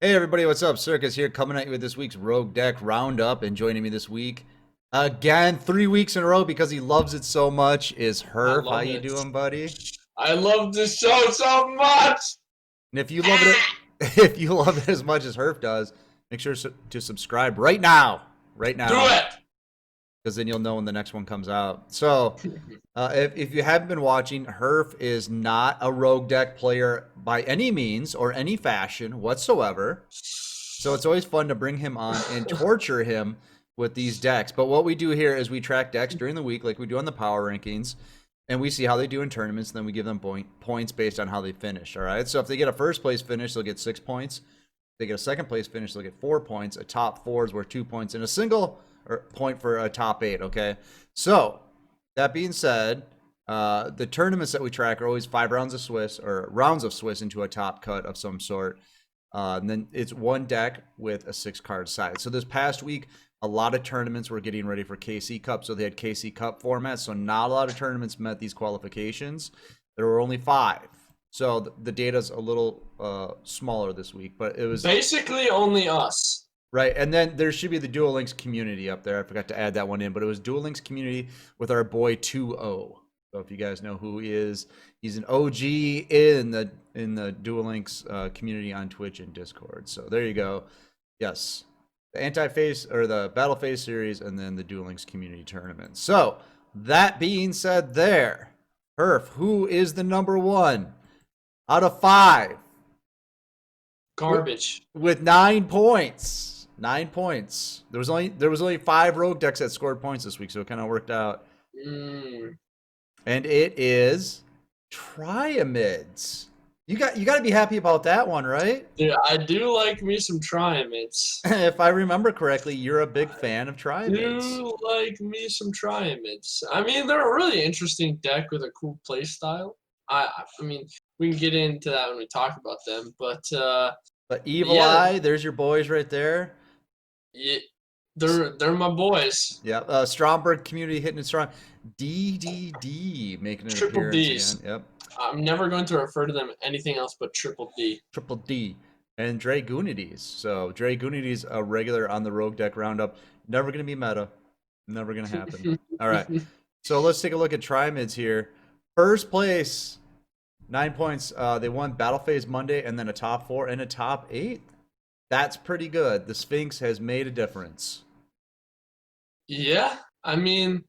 Hey everybody, what's up? Circus here, coming at you with this week's Rogue Deck Roundup, and joining me this week, again, 3 weeks in a row because he loves it so much, is I Herf. How love you it. doing, buddy? I love this show so much. And if you love it, Ah! if you love it as much as Herf does, make sure to subscribe right Do now, it. because then you'll know when the next one comes out. So, if you haven't been watching, Herf is not a Rogue Deck player by any means or any fashion whatsoever. So it's always fun to bring him on and torture him with these decks. But what we do here is we track decks during the week, like we do on the power rankings, and we see how they do in tournaments. And then we give them points based on how they finish. All right. So if they get a first place finish, they'll get 6 points. If they get a second place finish, they'll get 4 points. A top four is worth 2 points, and a single point for a top eight. Okay. So that being said, the tournaments that we track are always 5 rounds of Swiss or rounds of Swiss into a top cut of some sort. And then it's one deck with a 6-card side. So this past week, a lot of tournaments were getting ready for KC Cup. So they had KC Cup formats. So not a lot of tournaments met these qualifications. There were only 5. So the data's a little smaller this week, but it was Basically, only us. right. And then there should be the Duel Links community up there. I forgot to add that one in, but it was Duel Links community with our boy 2O. So if you guys know who he is, he's an OG in the Duel Links community on Twitch and Discord. So there you go. Yes, the anti-face or the battle phase series, and then the Duel Links community tournament. So that being said, there, Herf, who is the number one out of 5 Garbage. with 9 points? 9 points. There was only 5 rogue decks that scored points this week, so it kind of worked out. And it is Trimids. You got to be happy about that one, right? Dude, I do like me some Trimids. If I remember correctly, you're a big fan of Trimids. Do like me some Trimids. I mean, they're a really interesting deck with a cool play style. I mean, we can get into that when we talk about them, but But Evil yeah, Eye, there's your boys right there. yeah, they're my boys. Yeah, Stromberg community hitting it strong. DDD making an Triple appearance D's. again. Yep. I'm never going to refer to them anything else but Triple D. Triple D. And Dragoonides. So Dragoonides, a regular on the Rogue Deck Roundup. Never going to be meta. Never going to happen. All right. So let's take a look at Trimids here. First place, 9 points. They won Battle Phase Monday and then a top 4 and a top 8. That's pretty good. The Sphinx has made a difference. Yeah, I mean,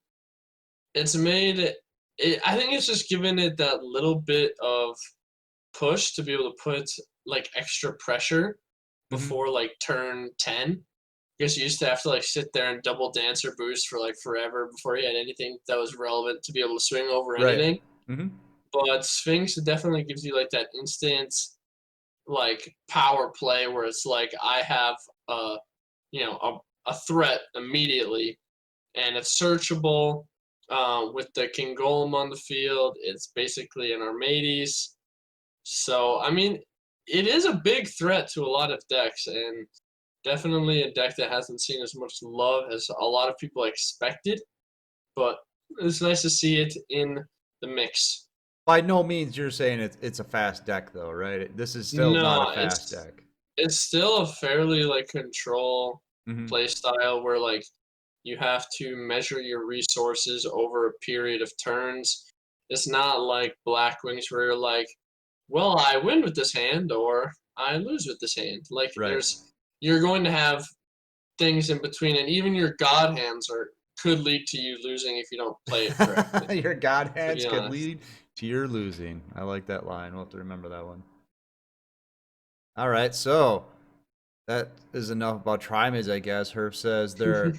it's made it. I think it's just given it that little bit of push to be able to put like extra pressure before like turn 10. Because you used to have to like sit there and double dance or boost for like forever before you had anything that was relevant to be able to swing over Right. anything. Mm-hmm. But Sphinx definitely gives you like that instant like power play where it's like I have a threat immediately and it's searchable. With the King Golem on the field, it's basically an Armades. So, I mean, it is a big threat to a lot of decks, and definitely a deck that hasn't seen as much love as a lot of people expected. But it's nice to see it in the mix. By no means you're saying it's a fast deck, though, right? This is still not a No, fast deck. it's still a fairly like control Mm-hmm. play style where like you have to measure your resources over a period of turns. It's not like Black Wings where you're like, well, I win with this hand or I lose with this hand. Like Right. you're going to have things in between, and even your god hands could lead to you losing if you don't play it correctly. Your god To hands be could honest. lead to your losing. I like that line. We'll have to remember that one. All right, so that is enough about Trimids, I guess. Herb says they're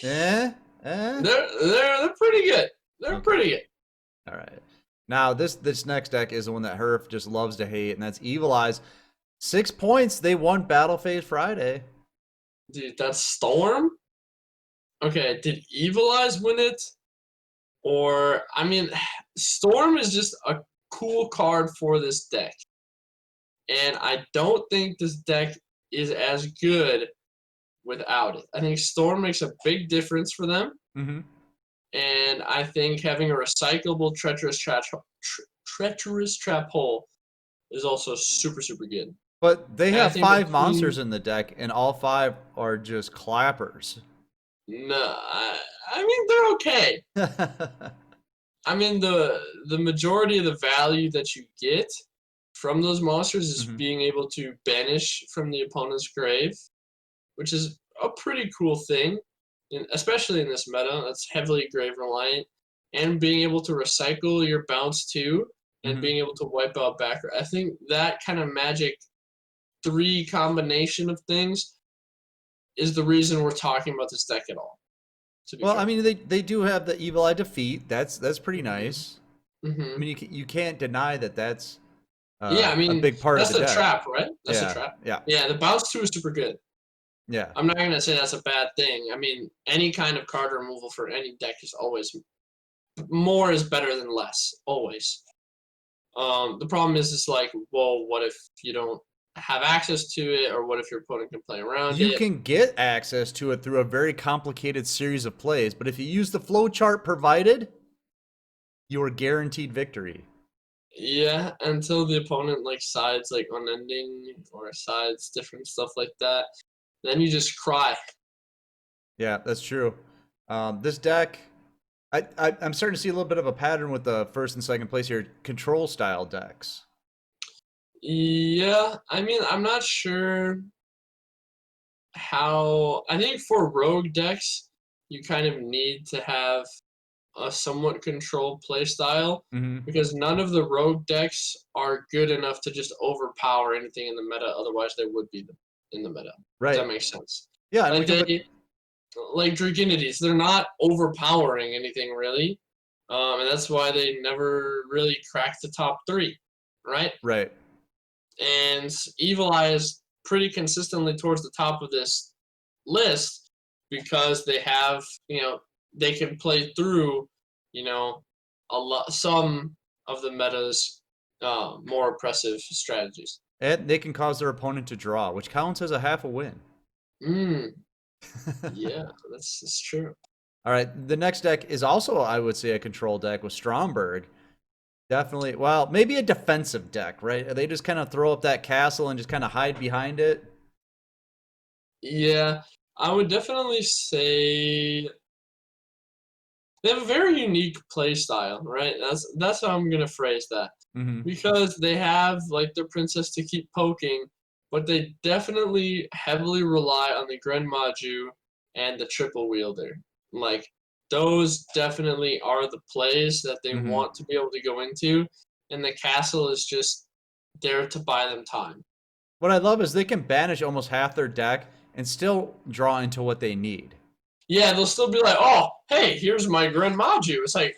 eh, eh. They're pretty good. They're Okay. pretty good. All right. Now this next deck is the one that Herf just loves to hate, and that's Evil Eyes. 6 points. They won Battle Phase Friday. Dude, that's Storm? Okay, did Evil Eyes win it? Or, I mean, Storm is just a cool card for this deck. And I don't think this deck is as good without it. I think Storm makes a big difference for them. Mm-hmm. And I think having a recyclable treacherous trap hole is also super, super good. But they And I have think 5 between monsters in the deck, and all 5 are just clappers. no, I mean they're okay. I mean the majority of the value that you get from those monsters is Mhm. being able to banish from the opponent's grave, which is a pretty cool thing, especially in this meta that's heavily grave reliant, and being able to recycle your bounce too, and Mhm. being able to wipe out back. I think that kind of magic three combination of things is the reason we're talking about this deck at all. To be Well, I fair. mean, they do have the Evil Eye Defeat. That's pretty Hmm. nice. I Hmm. mean, you can't deny that that's Yeah, I a mean big part of that's the the deck. trap, right? That's the Yeah, trap. yeah, Yeah, the bounce two is super good. yeah. I'm not gonna say that's a bad thing. I mean, any kind of card removal for any deck is always more is better than less, always. The problem is like, well, what if you don't have access to it, or what if your opponent can play around You it? can get access to it through a very complicated series of plays, but if you use the flow chart provided, you're guaranteed victory. Yeah, until the opponent like sides like unending or sides different stuff like that, then you just cry. Yeah, that's true. This deck, I'm starting to see a little bit of a pattern with the first and second place here. Control style decks. Yeah, I mean, I'm not sure how. I think for rogue decks, you kind of need to have a somewhat controlled playstyle Hmm. because none of the rogue decks are good enough to just overpower anything in the meta. Otherwise, they would be in the meta. If that Right. makes sense. Yeah, and we Like can look. like Dragonities, they're not overpowering anything really, and that's why they never really cracked the top three, right? Right. And Evil Eye is pretty consistently towards the top of this list because they have, they can play through, you know, a lot some of the meta's more oppressive strategies. And they can cause their opponent to draw, which counts as a half a win. Mm, yeah, that's true. All right. The next deck is also, I would say, a control deck with Stromberg. Definitely. Well, maybe a defensive deck, right? They just kind of throw up that castle and just kind of hide behind it. Yeah, I would definitely say they have a very unique play style, right? That's how I'm gonna phrase that. Hmm. Because they have like their princess to keep poking, but they definitely heavily rely on the Gren Maju and the triple wielder. Like those definitely are the plays that they Hmm. want to be able to go into, and the castle is just there to buy them time. What I love is they can banish almost half their deck and still draw into what they need. Yeah, they'll still be like, "Oh, hey, here's my Gren Maju." It's like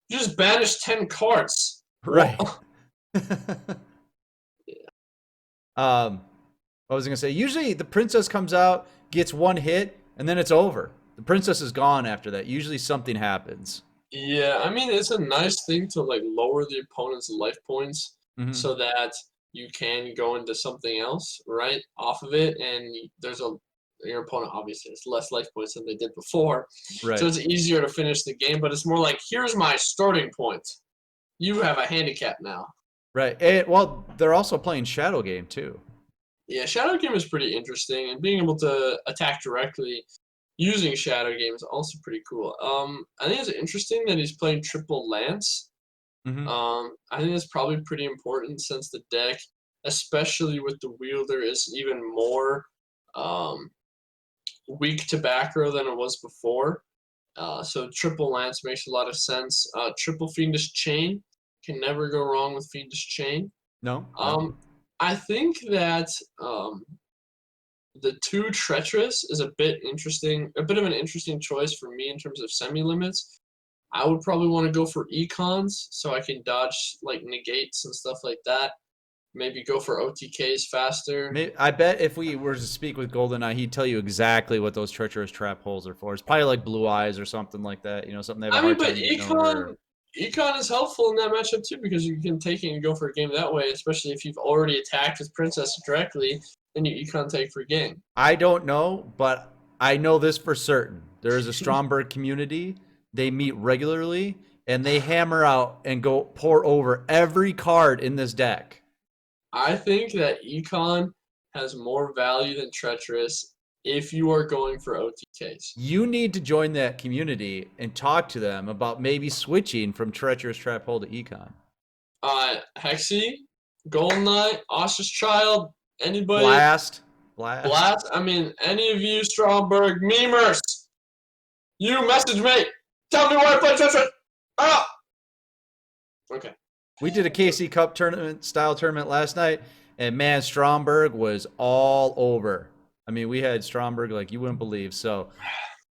you just banished 10 cards. What? Right. um, what was I gonna say? Usually the princess comes out, gets one hit, and then it's over. The princess is gone after that. Usually something happens. Yeah, I mean it's a nice thing to like lower the opponent's life points Hmm. so that you can go into something else, right? Off of it, and there's a your opponent obviously has less life points than they did before, so Right. it's easier to finish the game. But it's more like here's my starting point. You have a handicap now. Right. And, well, they're also playing Shadow Game too. Yeah, Shadow Game is pretty interesting, and being able to attack directly using Shadow Game is also pretty cool. I think it's interesting that he's playing triple lance. Hmm. I think that's probably pretty important since the deck, especially with the wielder, is even more um, weak to back row than it was before. So triple lance makes a lot of sense. Triple fiendish chain can never go wrong with fiendish chain. No, no. Um, I think that the two treacherous is a bit interesting, a bit of an interesting choice for me in terms of semi limits. I would probably want to go for econs so I can dodge like negates and stuff like that. Maybe go for OTKs faster. I bet if we were to speak with Goldeneye, he'd tell you exactly what those treacherous trap holes are for. It's probably like blue eyes or something like that. You know, something they have a I mean, hard but time getting over. econ is helpful in that matchup too because you can take it and go for a game that way, especially if you've already attacked with Princess directly, then you econ take for game. I don't know, but I know this for certain. There is a Stromberg community. They meet regularly and they hammer out and go pour over every card in this deck. I think that Econ has more value than Treacherous if you are going for OTKs. You need to join that community and talk to them about maybe switching from Treacherous Trap Hole to Econ. Hexy, Golden Knight, Ostrich Child, anybody, Blast. Blast. I mean, any of you Stromberg memers, you message me. Tell me why I play Treacherous. Ah! Okay. We did a KC Cup tournament style tournament last night, and man, Stromberg was all over. I mean, we had Stromberg like you wouldn't believe. So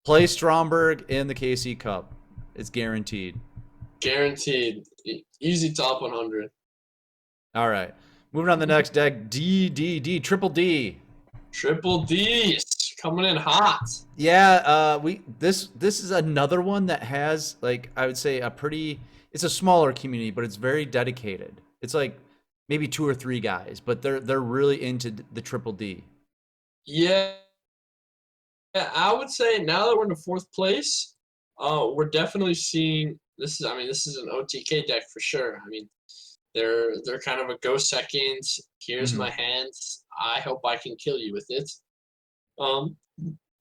play Stromberg in the KC Cup. It's guaranteed. Guaranteed. Easy top 100. All right. Moving on to the next deck, Triple D. Triple D's coming in hot. Yeah, this is another one that has, like, I would say it's a smaller community, but it's very dedicated. It's like maybe 2 or 3 guys, but they're really into the Triple D. Yeah, I would say now that we're in the 4th place, we're definitely seeing this is an OTK deck for sure. I mean, they're kind of a go second. Here's my hands. I hope I can kill you with it.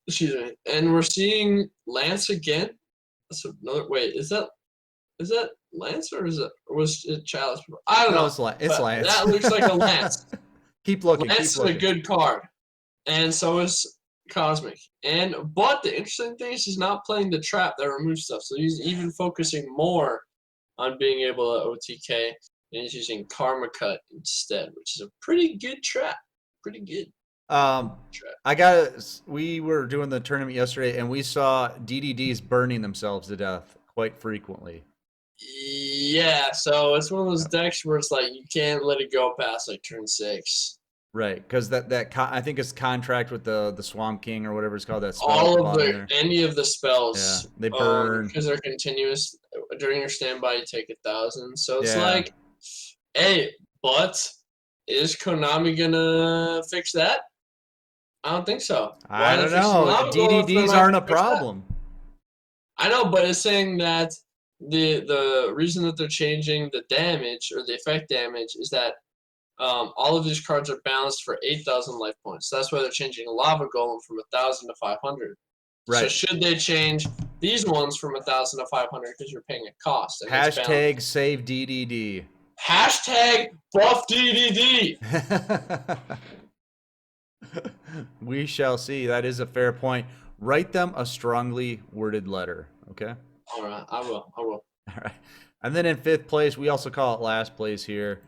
Excuse me. And we're seeing Lance again. That's another. Wait, is that Lance or was it Chalice? I don't know. It's Lance. That looks like a Lance. Keep looking. Lance Keep looking. is a good card, and so is Cosmic. But the interesting thing is he's not playing the trap that removes stuff. So he's even focusing more on being able to OTK, and he's using Karma Cut instead, which is a pretty good trap. Pretty good. We were doing the tournament yesterday, and we saw DDDs burning themselves to death quite frequently. Yeah, so it's one of those decks where it's like you can't let it go past like turn 6. Right, because I think it's contract with the Swamp King or whatever it's called. That spell all of any of the spells, yeah, they burn because they're continuous. During your standby, you take 1,000. So it's like, hey, but is Konami gonna fix that? I don't think so. I don't know. DDDs aren't a problem. I know, but it's saying that the reason that they're changing the damage or the effect damage is that all of these cards are balanced for 8,000 life points. So that's why they're changing Lava Golem from 1,000 to 500. Right. So should they change these ones from 1,000 to 500 because you're paying a cost? Hashtag save DDD. Hashtag buff DDD. We shall see. That is a fair point. Write them a strongly worded letter. Okay. All right, I will. All right. And then in 5th place, we also call it last place here.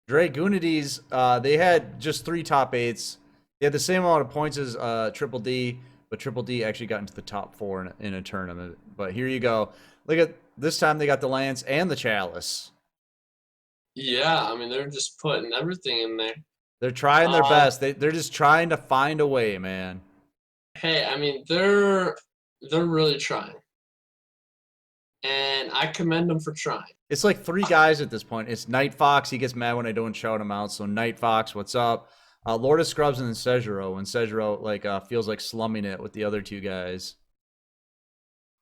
Dragunides, they had just 3 top 8s. They had the same amount of points as Triple D, but Triple D actually got into the top 4 in a tournament. But here you go. Look at this time they got the Lance and the Chalice. Yeah, I mean they're just putting everything in there. They're trying their best. They're just trying to find a way, man. Hey, I mean they're really trying. And I commend them for trying. It's like 3 guys at this point. It's Night Fox. He gets mad when I don't shout him out. So Night Fox, what's up? Lord of Scrubs and then Sejiro. When Sejiro feels like slumming it with the other 2 guys.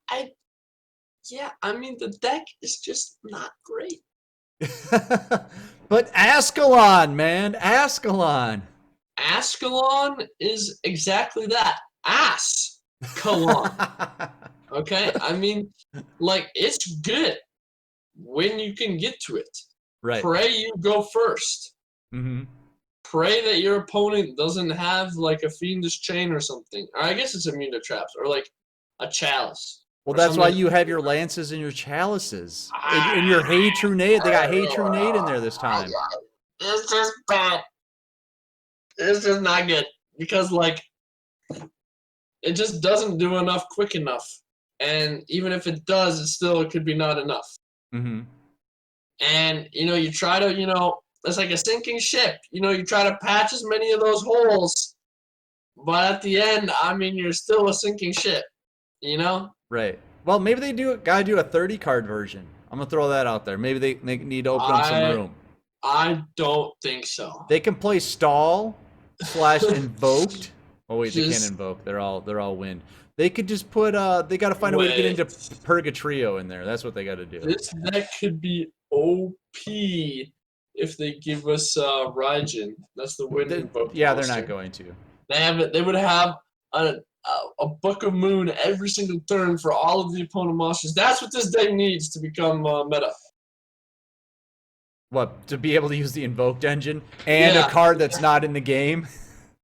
I mean the deck is just not great. But Ascalon, man, Ascalon. Ascalon is exactly that. Ascalon. Okay, I mean, like it's good when you can get to it. Right. Pray you go first. Mm-hmm. Pray that your opponent doesn't have like a Fiendish Chain or something. Or I guess it's immune to traps or like a Chalice. Well, that's why you have your Lances and your Chalices. And your Hey True Nade. They got Hey True Nade in there this time. It's just bad. It's just not good. Because, like, it just doesn't do enough quick enough. And even if it does, it could be not enough. Mm-hmm. And, you try to, it's like a sinking ship. You try to patch as many of those holes. But at the end, I mean, you're still a sinking ship. Right. Well, maybe they gotta do a 30-card version. I'm gonna throw that out there. Maybe they need to open up some room. I don't think so. They can play stall / invoked. Oh wait, they can't invoke. They're all wind. They could just put they gotta find a way to get into Purgatrio in there. That's what they gotta do. This deck could be OP if they give us Raijin. That's the wind invoked Yeah, they're monster. not going to. They have it. They would have a Book of Moon every single turn for all of the opponent monsters. That's what this deck needs to become meta. What, to be able to use the invoked engine and a Yeah, card that's not in the game?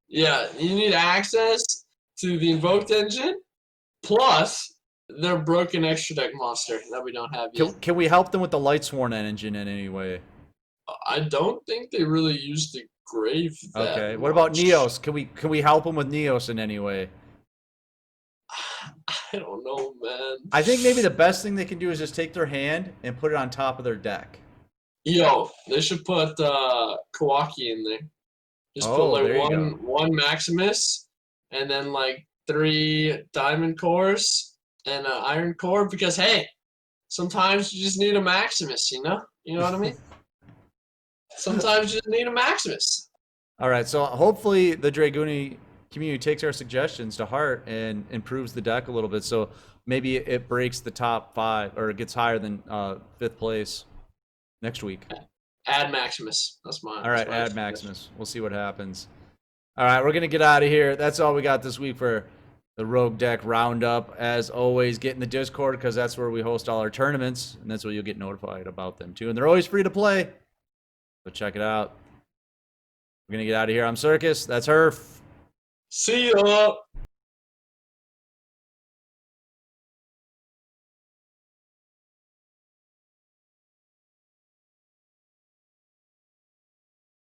yeah. You need access to the invoked engine plus their broken extra deck monster that we don't have yet. Can we help them with the Lightsworn engine in any way? I don't think they really use the grave that Okay. What about much. Neos? Can we help them with Neos in any way? I don't know, man. I think maybe the best thing they can do is just take their hand and put it on top of their deck. Yo, they should put Kawaki in there. Just put Oh, like there you go. one Maximus and then like 3 Diamond Cores and an Iron Core because hey, sometimes you just need a Maximus, you know? You know what I mean? Sometimes you just need a Maximus. All right, so hopefully the Dragoonie community takes our suggestions to heart and improves the deck a little bit. So maybe it breaks the top 5 or it gets higher than 5th place next week. Add Maximus. That's mine. All right, add Maximus. We'll see what happens. All right, we're going to get out of here. That's all we got this week for the Rogue Deck Roundup. As always, get in the Discord because that's where we host all our tournaments, and that's where you'll get notified about them too. And they're always free to play, so check it out. We're going to get out of here. I'm Circus. That's Herf. See ya.